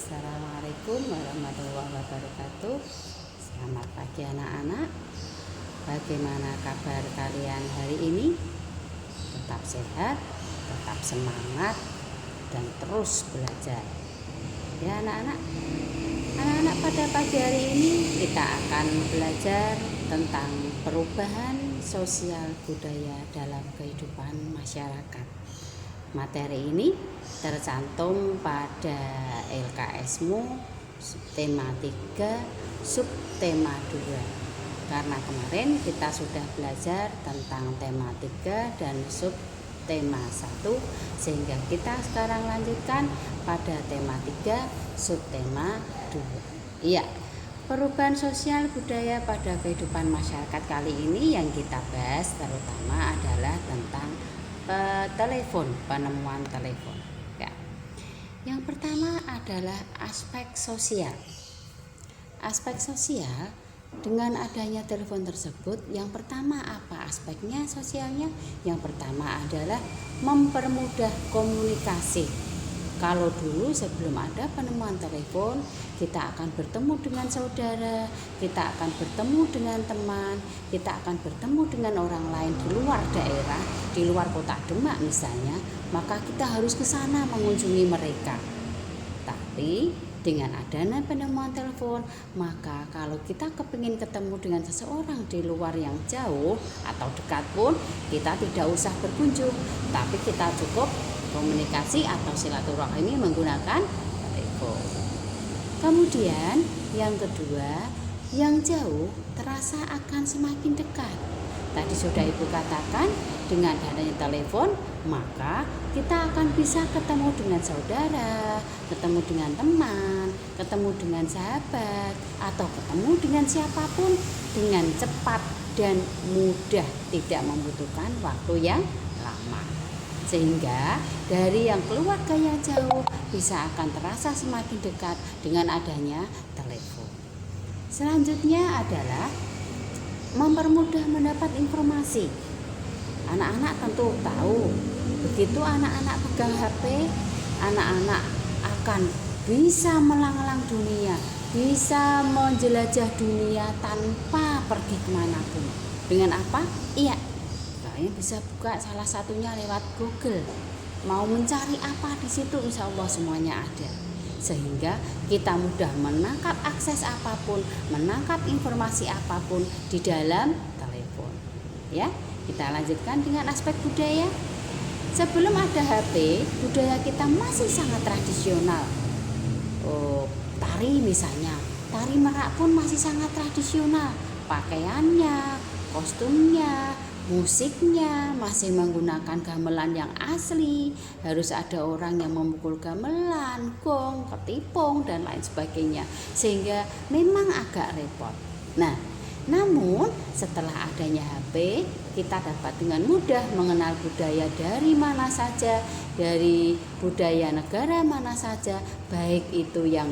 Assalamualaikum warahmatullahi wabarakatuh. Selamat pagi anak-anak. Bagaimana kabar kalian hari ini? Tetap sehat, tetap semangat, dan terus belajar. Ya anak-anak. Anak-anak, pada pagi hari ini kita akan belajar tentang perubahan sosial budaya dalam kehidupan masyarakat. Materi ini tercantum pada LKS-mu tema 3 subtema 2. Karena kemarin kita sudah belajar tentang tema 3 dan subtema 1, sehingga kita sekarang lanjutkan pada tema 3 subtema 2. Iya, perubahan sosial budaya pada kehidupan masyarakat kali ini yang kita bahas terutama adalah tentang telepon, penemuan telepon. Ya. Yang pertama adalah aspek sosial. Aspek sosial dengan adanya telepon tersebut, yang pertama apa aspeknya sosialnya? Yang pertama adalah mempermudah komunikasi. Kalau dulu sebelum ada penemuan telepon, kita akan bertemu dengan saudara, kita akan bertemu dengan teman, kita akan bertemu dengan orang lain di luar daerah, di luar kota Demak misalnya, maka kita harus ke sana mengunjungi mereka. Tapi dengan adanya penemuan telepon, maka kalau kita kepingin ketemu dengan seseorang di luar yang jauh atau dekat pun, kita tidak usah berkunjung, tapi kita cukup komunikasi atau silaturahmi menggunakan telepon. Kemudian yang kedua, yang jauh terasa akan semakin dekat. Tadi sudah Ibu katakan, dengan adanya telepon maka kita akan bisa ketemu dengan saudara, ketemu dengan teman, ketemu dengan sahabat, atau ketemu dengan siapapun dengan cepat dan mudah, tidak membutuhkan waktu yang lama. Sehingga dari yang keluarga yang jauh bisa akan terasa semakin dekat dengan adanya telepon. Selanjutnya adalah mempermudah mendapat informasi. Anak-anak tentu tahu, begitu anak-anak pegang HP, anak-anak akan bisa melanglang dunia, bisa menjelajah dunia tanpa pergi kemanapun. Dengan apa? Iya, kalian bisa buka salah satunya lewat Google. Mau mencari apa di situ, insya Allah semuanya ada. Sehingga kita mudah menangkap akses apapun, menangkap informasi apapun di dalam telepon. Ya, kita lanjutkan dengan aspek budaya. Sebelum ada HP, budaya kita masih sangat tradisional. Tari misalnya, tari merak pun masih sangat tradisional. Pakaiannya, kostumnya, musiknya masih menggunakan gamelan yang asli. Harus ada orang yang memukul gamelan, gong, ketipung, dan lain sebagainya. Sehingga memang agak repot. Nah, namun setelah adanya HP, kita dapat dengan mudah mengenal budaya dari mana saja, dari budaya negara mana saja, baik itu yang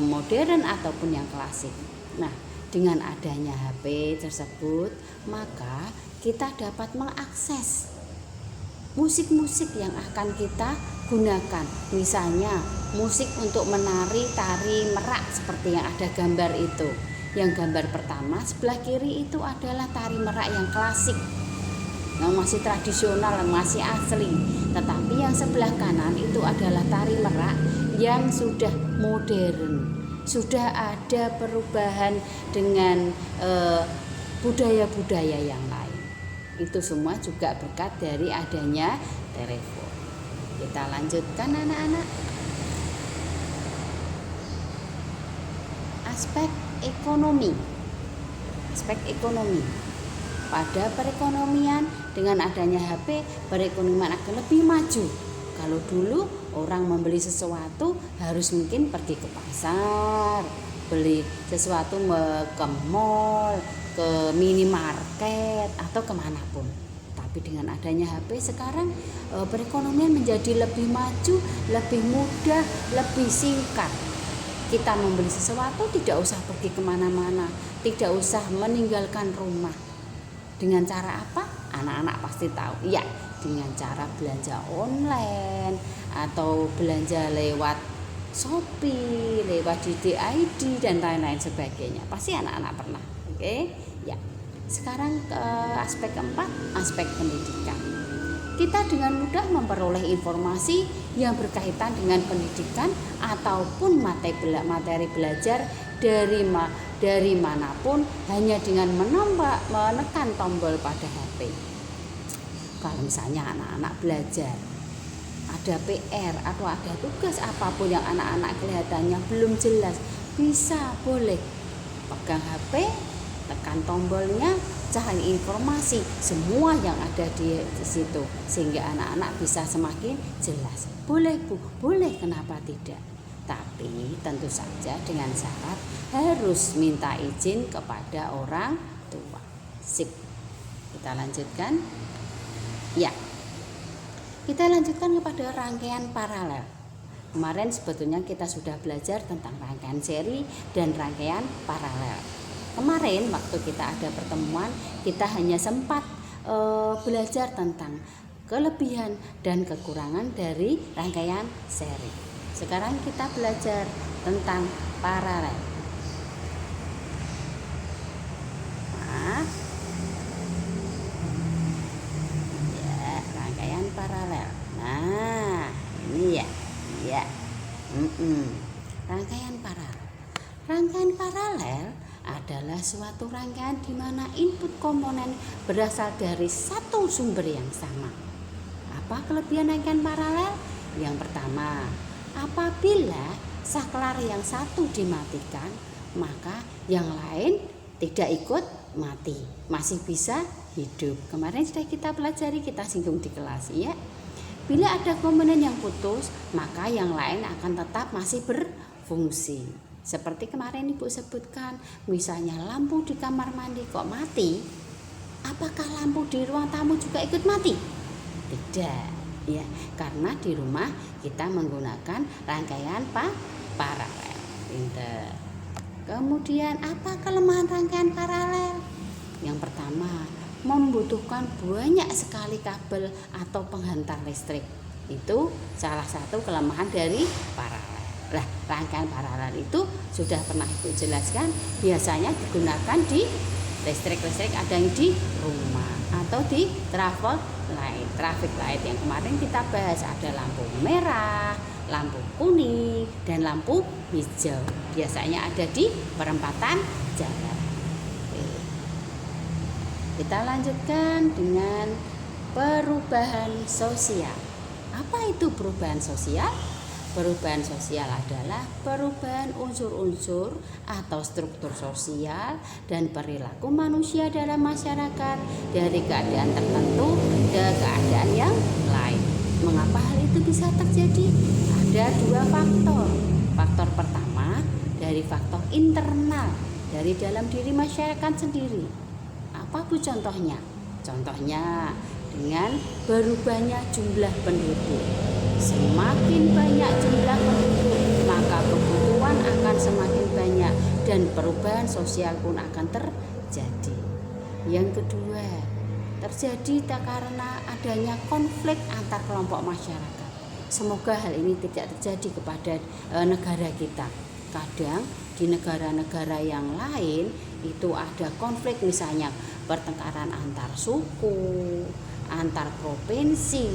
modern ataupun yang klasik. Nah, dengan adanya HP tersebut, maka kita dapat mengakses musik-musik yang akan kita gunakan. Misalnya musik untuk menari tari merak seperti yang ada gambar itu. Yang gambar pertama sebelah kiri itu adalah tari merak yang klasik, yang masih tradisional, masih asli. Tetapi yang sebelah kanan itu adalah tari merak yang sudah modern, sudah ada perubahan dengan budaya-budaya yang lain. Itu semua juga berkat dari adanya telepon. Kita lanjutkan anak-anak. Aspek ekonomi. Aspek ekonomi. Pada perekonomian, dengan adanya HP, perekonomian akan lebih maju. Kalau dulu orang membeli sesuatu harus mungkin pergi ke pasar, beli sesuatu ke mall, ke minimarket, atau kemanapun. Tapi dengan adanya HP sekarang, perekonomian menjadi lebih maju, lebih mudah, lebih singkat. Kita membeli sesuatu tidak usah pergi kemana-mana, tidak usah meninggalkan rumah. Dengan cara apa? Anak-anak pasti tahu. Ya, dengan cara belanja online atau belanja lewat Shopee, lewat DID dan lain-lain sebagainya. Pasti anak-anak pernah. Oke, ya. Sekarang ke aspek keempat, aspek pendidikan. Kita dengan mudah memperoleh informasi yang berkaitan dengan pendidikan ataupun materi belajar dari manapun hanya dengan menekan tombol pada HP. Kalau misalnya anak-anak belajar, ada PR atau ada tugas apapun yang anak-anak kelihatannya belum jelas, boleh pegang HP, tekan tombolnya, cari informasi semua yang ada di situ sehingga anak-anak bisa semakin jelas. Boleh Bu, boleh, kenapa tidak? Tapi tentu saja dengan syarat harus minta izin kepada orang tua. Sip. Kita lanjutkan. Ya. Kita lanjutkan kepada rangkaian paralel. Kemarin sebetulnya kita sudah belajar tentang rangkaian seri dan rangkaian paralel. Kemarin waktu kita ada pertemuan, kita hanya sempat belajar tentang kelebihan dan kekurangan dari rangkaian seri. Sekarang kita belajar tentang paralel. Rangkaian paralel. Nah, ini ya. Rangkaian paralel. Rangkaian paralel adalah suatu rangkaian di mana input komponen berasal dari satu sumber yang sama. Apa kelebihan rangkaian paralel? Yang pertama, apabila saklar yang satu dimatikan, maka yang lain tidak ikut mati, masih bisa hidup. Kemarin sudah kita pelajari, kita singgung di kelas ya. Bila ada komponen yang putus, maka yang lain akan tetap masih berfungsi. Seperti kemarin Ibu sebutkan, misalnya lampu di kamar mandi kok mati, apakah lampu di ruang tamu juga ikut mati? Tidak, ya, karena di rumah kita menggunakan rangkaian paralel. Pinter. Kemudian apa kelemahan rangkaian paralel? Yang pertama, membutuhkan banyak sekali kabel atau penghantar listrik. Itu salah satu kelemahan dari paralel. Nah, rangkaian paralel itu sudah pernah Ibu jelaskan, biasanya digunakan di listrik ada yang di rumah atau di traffic light yang kemarin kita bahas. Ada lampu merah, lampu kuning, dan lampu hijau. Biasanya ada di perempatan jalan. Kita lanjutkan dengan perubahan sosial. Apa itu perubahan sosial? Perubahan sosial adalah perubahan unsur-unsur atau struktur sosial dan perilaku manusia dalam masyarakat dari keadaan tertentu ke keadaan yang lain. Mengapa hal itu bisa terjadi? Ada dua faktor. Faktor pertama dari faktor internal dari dalam diri masyarakat sendiri. Apa Bu contohnya? Contohnya dengan berubahnya jumlah penduduk. Semakin banyak jumlah penduduk, maka kebutuhan akan semakin banyak dan perubahan sosial pun akan terjadi. Yang kedua, terjadi karena adanya konflik antar kelompok masyarakat. Semoga hal ini tidak terjadi kepada negara kita. Kadang di negara-negara yang lain itu ada konflik, misalnya pertengkaran antar suku, antar provinsi,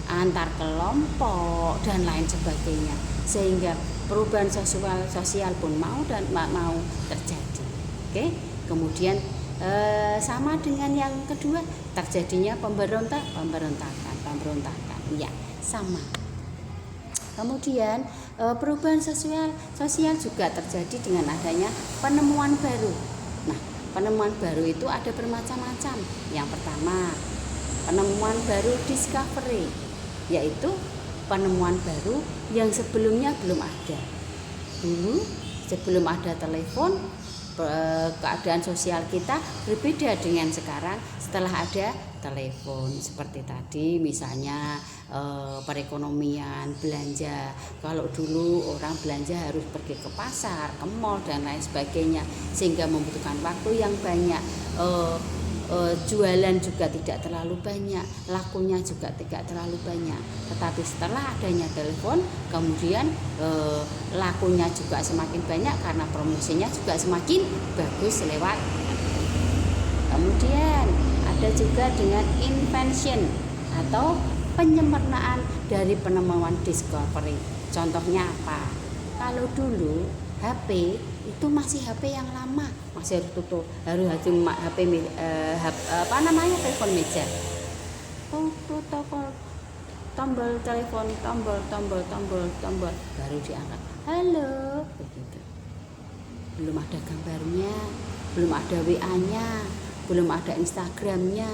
antar kelompok dan lain sebagainya, sehingga perubahan sosial pun mau terjadi. Oke, kemudian sama dengan yang kedua, terjadinya pemberontakan, ya sama. Kemudian perubahan sosial juga terjadi dengan adanya penemuan baru. Nah, penemuan baru itu ada bermacam-macam. Yang pertama, penemuan baru discovery, yaitu penemuan baru yang sebelumnya belum ada. Dulu sebelum ada telepon, keadaan sosial kita berbeda dengan sekarang setelah ada telepon. Seperti tadi misalnya perekonomian, belanja. Kalau dulu orang belanja harus pergi ke pasar, ke mall dan lain sebagainya, sehingga membutuhkan waktu yang banyak. jualan juga tidak terlalu banyak, lakunya juga tidak terlalu banyak. Tetapi setelah adanya telepon, kemudian lakunya juga semakin banyak karena promosinya juga semakin bagus lewat. Kemudian ada juga dengan invention atau penyempurnaan dari penemuan discovery. Contohnya apa? Kalau dulu HP itu masih HP yang lama, masih harus HP telepon meja. Tombol telepon, tombol baru diangkat. Halo, begitu. Belum ada gambarnya, belum ada WA-nya, belum ada Instagram-nya,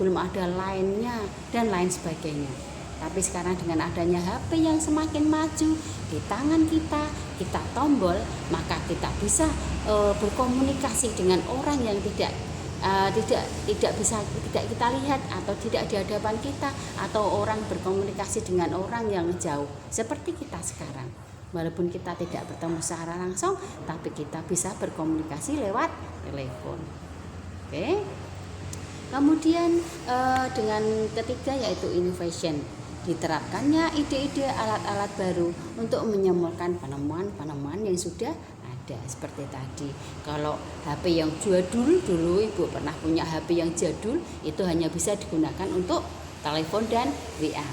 belum ada Line-nya dan lain sebagainya. Tapi sekarang dengan adanya HP yang semakin maju di tangan kita tombol, maka kita bisa berkomunikasi dengan orang yang tidak bisa kita lihat atau tidak di hadapan kita, atau orang berkomunikasi dengan orang yang jauh seperti kita sekarang. Walaupun kita tidak bertemu secara langsung, tapi kita bisa berkomunikasi lewat telepon. Oke. Kemudian dengan ketiga yaitu innovation, diterapkannya ide-ide alat-alat baru untuk menyemurkan penemuan-penemuan yang sudah ada. Seperti tadi, kalau HP yang jadul dulu, Ibu pernah punya HP yang jadul, itu hanya bisa digunakan untuk telepon dan WA.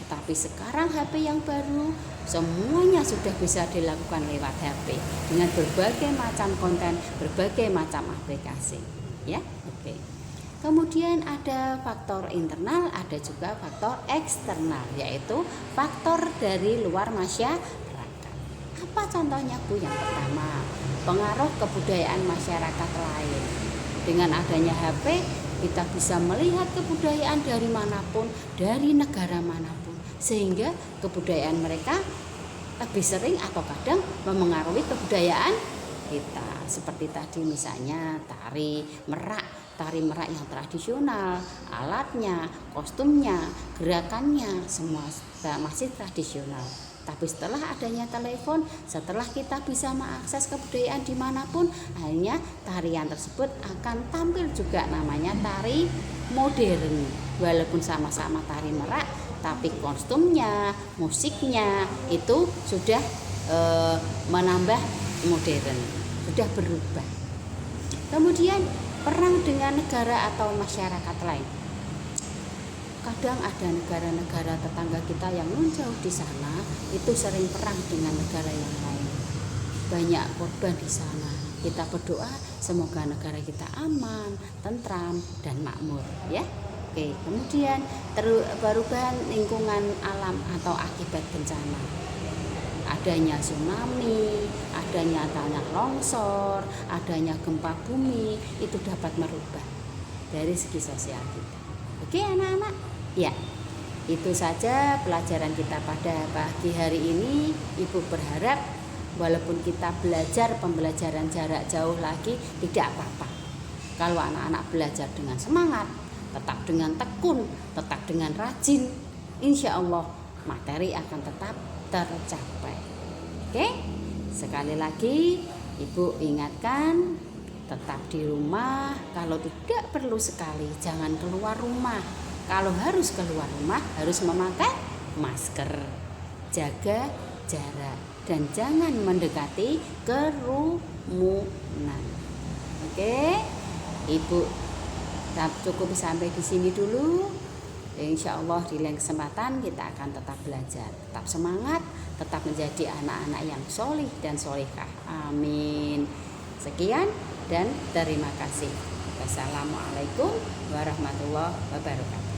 Tapi sekarang HP yang baru semuanya sudah bisa dilakukan lewat HP dengan berbagai macam konten, berbagai macam aplikasi. Ya, oke. Kemudian ada faktor internal, ada juga faktor eksternal, yaitu faktor dari luar masyarakat. Apa contohnya, Bu? Yang pertama, pengaruh kebudayaan masyarakat lain. Dengan adanya HP, kita bisa melihat kebudayaan dari manapun, dari negara manapun, sehingga kebudayaan mereka lebih sering atau kadang memengaruhi kebudayaan kita. Seperti tadi misalnya tari merak yang tradisional, alatnya, kostumnya, gerakannya semua masih tradisional. Tapi setelah adanya telepon, setelah kita bisa mengakses kebudayaan dimanapun, akhirnya tarian tersebut akan tampil juga namanya tari modern. Walaupun sama-sama tari merak, tapi kostumnya, musiknya itu sudah menambah modern, sudah berubah. Kemudian perang dengan negara atau masyarakat lain. Kadang ada negara-negara tetangga kita yang jauh di sana, itu sering perang dengan negara yang lain. Banyak korban di sana. Kita berdoa semoga negara kita aman, tentram dan makmur, ya. Oke, kemudian perubahan lingkungan alam atau akibat bencana. Adanya tsunami, adanya tanah longsor, adanya gempa bumi, itu dapat merubah dari segi sosial kita. Oke anak-anak, ya itu saja pelajaran kita pada pagi hari ini. Ibu berharap walaupun kita belajar pembelajaran jarak jauh lagi, tidak apa-apa. Kalau anak-anak belajar dengan semangat, tetap dengan tekun, tetap dengan rajin, insya Allah materi akan tetap tercapai. Oke, sekali lagi Ibu ingatkan, tetap di rumah. Kalau tidak perlu sekali, jangan keluar rumah. Kalau harus keluar rumah, harus memakai masker, jaga jarak, dan jangan mendekati kerumunan. Oke, Ibu cukup sampai di sini dulu. Insya Allah di lain kesempatan kita akan tetap belajar, tetap semangat, tetap menjadi anak-anak yang solih dan solihah. Amin. Sekian dan terima kasih. Wassalamualaikum warahmatullahi wabarakatuh.